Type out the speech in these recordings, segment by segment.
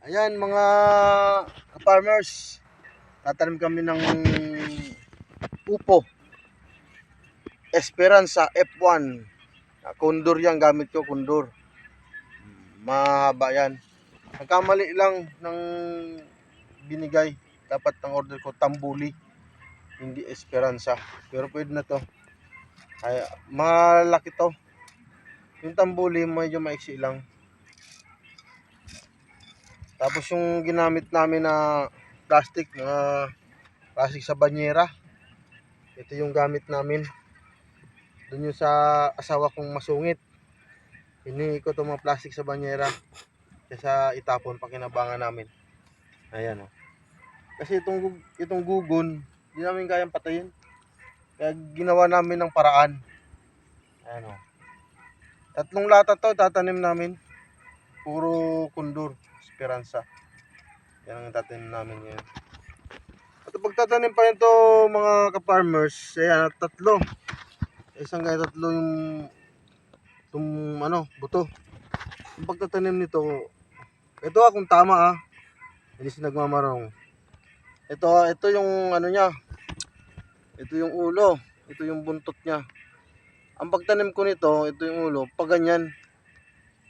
Ayan mga farmers, tatanim kami ng upo Esperanza F1. Kondor yan, gamit ko kondor. Mahaba yan. Nagkamali lang ng binigay. Dapat ang order ko tambuli, hindi Esperanza. Pero pwede na to. Ay, malaki to. Yung tambuli medyo maiksi lang. Tapos yung ginamit namin na plastic sa banyera. Ito yung gamit namin. Doon yung sa asawa kong masungit. Hinihi ko itong mga plastic sa banyera. Kaya itapon pakinabangan namin. Ayan o. Kasi itong gugon, hindi namin kayang patayin. Kaya ginawa namin ng paraan. Ayan o. 3 lata to tatanim namin. Puro kundur, Esperanza. Yan ang tatanim namin ngayon. At pagtatanim pa nito mga ka-farmers, ayan, 3. Isang kaya 3 yung buto. Yung pagtatanim nito, ito kung tama hindi si nagmamarong. Ito yung niya. Ito yung ulo, ito yung buntot niya. Ang pagtanim ko nito, ito yung ulo, pag ganyan,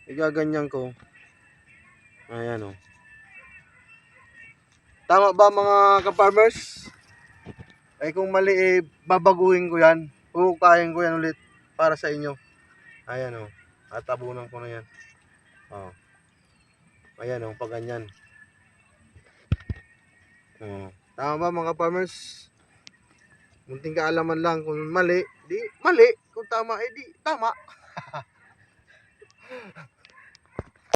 igaganyan ko. Ayan o. Tama ba mga ka-farmers? Ay kung mali babaguhin ko yan. Huhukayin ko yan ulit para sa inyo. Ayan o. Tatabunan ko na yan. O. Ayan o, pag ganyan. O. Tama ba mga farmers? Munting kaalaman lang. Kung mali, di mali. Kung tama, di tama.